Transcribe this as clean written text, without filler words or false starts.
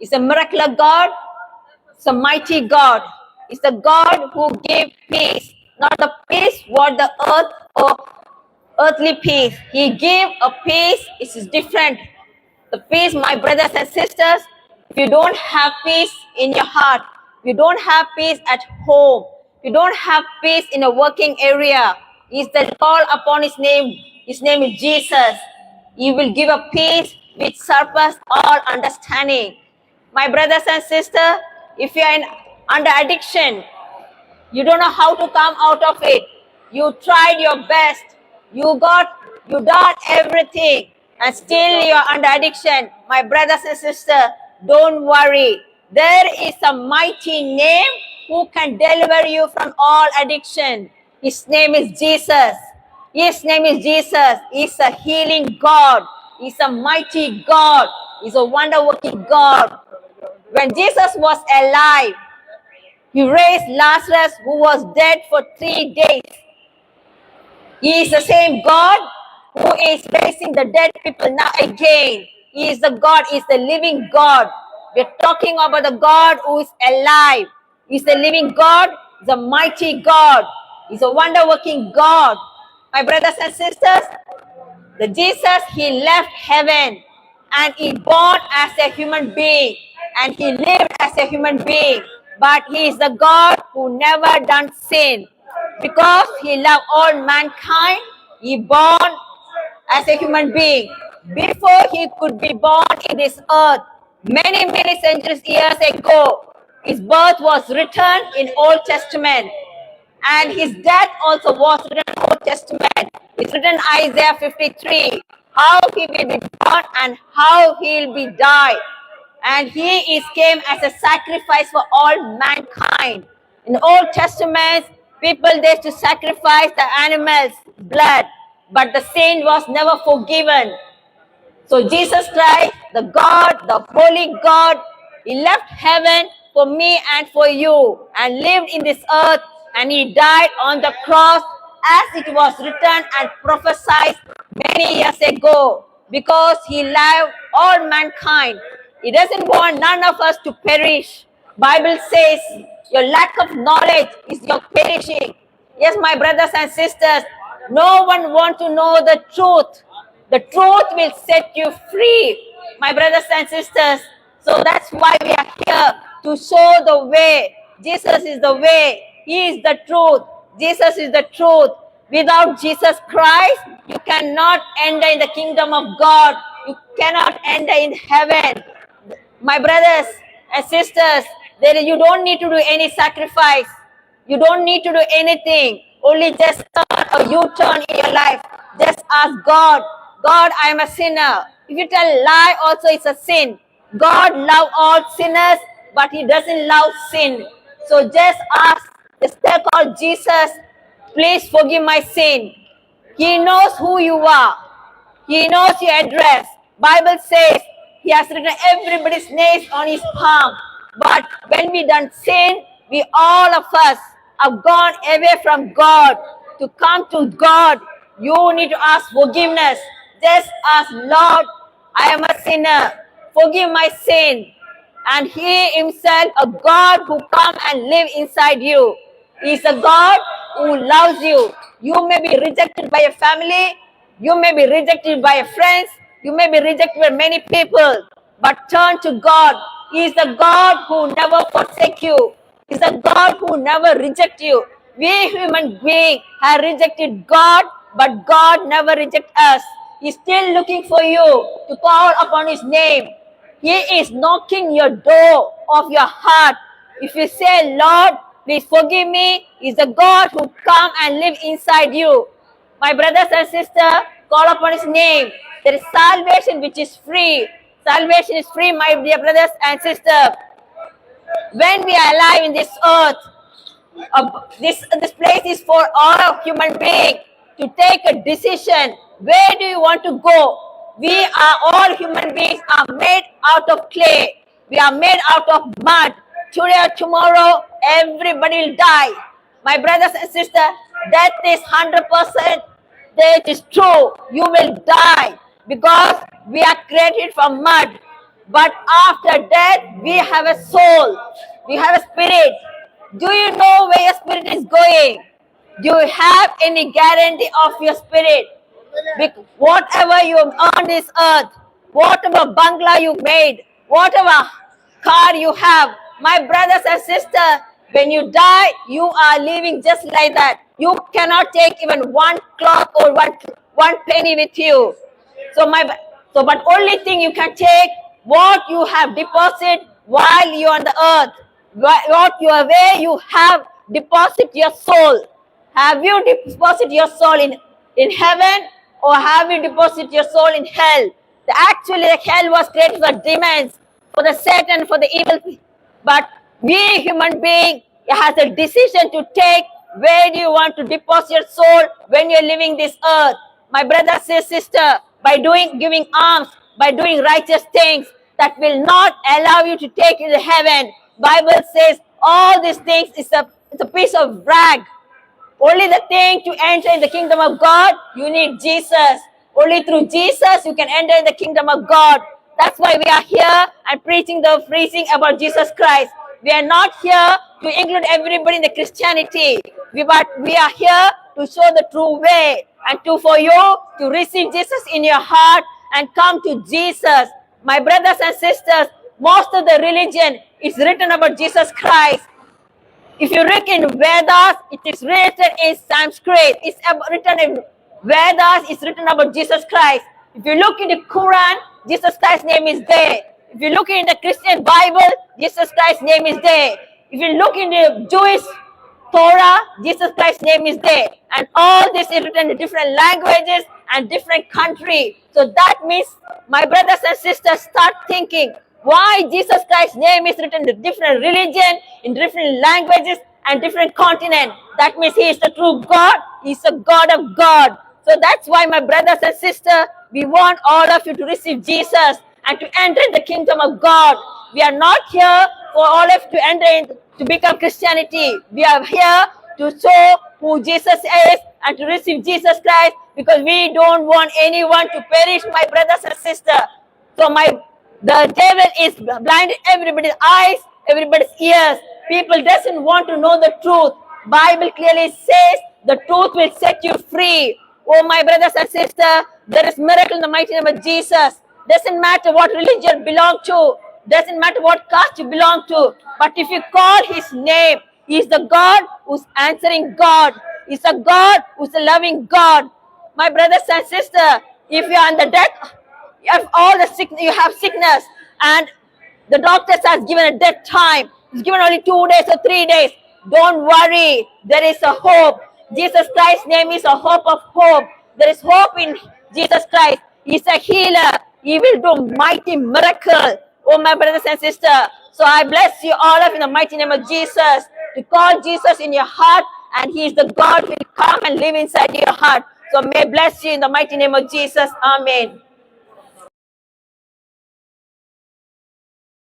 He's a miraculous God. He's a mighty God. He's the God who gave peace, not the peace what the earth or earthly peace. He gave a peace. It is different. The peace, my brothers and sisters, if you don't have peace in your heart, if you don't have peace at home, if you don't have peace in a working area, is the call upon his name. His name is Jesus. He will give a peace which surpasses all understanding. My brothers and sisters, if you are under addiction, you don't know how to come out of it. You tried your best. You done everything, and still you're under addiction. My brothers and sisters, don't worry. There is a mighty name who can deliver you from all addiction. His name is Jesus. His name is Jesus. He's a healing God. He's a mighty God. He's a wonder-working God. When Jesus was alive, he raised Lazarus, who was dead for 3 days. He is the same God who is raising the dead people now again. He is the God, he is the living God. We're talking about the God who is alive. He's the living God, the mighty God. He's a wonder-working God. My brothers and sisters, the Jesus, he left heaven and he born as a human being and he lived as a human being. But he is the God who never done sin. Because he loved all mankind, he born as a human being. Before he could be born in this earth, many, many centuries years ago, his birth was written in Old Testament. And his death also was written in Old Testament. It's written Isaiah 53. How he will be born and how he'll be died. And he is came as a sacrifice for all mankind. In the Old Testament, people they used to sacrifice the animals' blood, but the sin was never forgiven. So Jesus Christ, the God, the holy God, he left heaven for me and for you and lived in this earth and he died on the cross as it was written and prophesied many years ago because he loved all mankind. He doesn't want none of us to perish. Bible says your lack of knowledge is your perishing. Yes, my brothers and sisters, no one wants to know the truth. The truth will set you free, my brothers and sisters. So that's why we are here to show the way. Jesus is the way. He is the truth. Jesus is the truth. Without Jesus Christ, you cannot enter in the kingdom of God. You cannot enter in heaven. My brothers and sisters, you don't need to do any sacrifice. You don't need to do anything. Only just turn a U-turn in your life. Just ask God, God, I am a sinner. If you tell lie, also it's a sin. God loves all sinners, but he doesn't love sin. So just ask, just call Jesus, please forgive my sin. He knows who you are. He knows your address. Bible says he has written everybody's names on his palm. But when we done sin, we all of us have gone away from God. To come to God, you need to ask forgiveness. Just ask, Lord, I am a sinner. Forgive my sin. And he himself, a God who come and live inside you. He is a God who loves you. You may be rejected by your family. You may be rejected by your friends. You may be rejected by many people. But turn to God. He is the God who never forsake you. He is the God who never reject you. We human beings have rejected God, but God never reject us. He is still looking for you to call upon his name. He is knocking your door of your heart. If you say, Lord, please forgive me, He's the God who come and live inside you. My brothers and sisters, call upon his name. There is salvation which is free. Salvation is free, my dear brothers and sisters. When we are alive in this earth, this place is for all human beings to take a decision. Where do you want to go? We are all human beings are made out of clay. We are made out of mud. Today or tomorrow, everybody will die. My brothers and sisters, that is 100%. That is true. You will die because we are created from mud. But after death, we have a soul. We have a spirit. Do you know where your spirit is going? Do you have any guarantee of your spirit? Whatever you have on this earth, whatever bungalow you made, whatever car you have, my brothers and sisters, when you die, you are living just like that. You cannot take even one cloth or one penny with you. But only thing you can take what you have deposited while you are on the earth. What you are where you have deposit your soul. Have you deposited your soul in heaven, or have you deposited your soul in hell? Actually, the hell was created for demons, for the Satan, for the evil. But we human being has a decision to take where do you want to deposit your soul when you're living this earth. My brother and sister, by giving alms, by doing righteous things, that will not allow you to take you to heaven. Bible says all these things it's a piece of rag. Only the thing to enter in the kingdom of God, you need Jesus. Only through Jesus you can enter in the kingdom of God. That's why we are here and preaching about Jesus Christ. We are not here to include everybody in the Christianity. But we are here to show the true way and for you to receive Jesus in your heart and come to Jesus. My brothers and sisters, most of the religion is written about Jesus Christ. If you read in Vedas, it is written in Sanskrit. It's written in Vedas, it's written about Jesus Christ. If you look in the Quran, Jesus Christ's name is there. If you look in the Christian Bible, Jesus Christ's name is there. If you look in the Jewish Torah, Jesus Christ's name is there. And all this is written in different languages and different country. So that means, my brothers and sisters, start thinking, why Jesus Christ's name is written in different religion, in different languages and different continent. That means he is the true God. He is the God of God. So that's why, my brothers and sisters, we want all of you to receive Jesus and to enter the kingdom of God. We are not here for all of you to enter in to become Christianity. We are here to show who Jesus is and to receive Jesus Christ, because we don't want anyone to perish, my brothers and sisters. So the devil is blinding everybody's eyes, everybody's ears. People doesn't want to know the truth. Bible clearly says the truth will set you free. Oh, my brothers and sisters, there is miracle in the mighty name of Jesus. Doesn't matter what religion you belong to. Doesn't matter what caste you belong to. But if you call his name, he is the God who's answering God. He's a God who's a loving God. My brothers and sisters, if you are on the death, you have all the you have sickness, and the doctors has given a death time. It's given only 2 days or 3 days. Don't worry. There is a hope. Jesus Christ's name is a hope of hope. There is hope in Jesus Christ. He's a healer. He will do mighty miracle. Oh, my brothers and sisters. So I bless you all of in the mighty name of Jesus. To call Jesus in your heart, and he is the God who will come and live inside your heart. So may bless you in the mighty name of Jesus. Amen.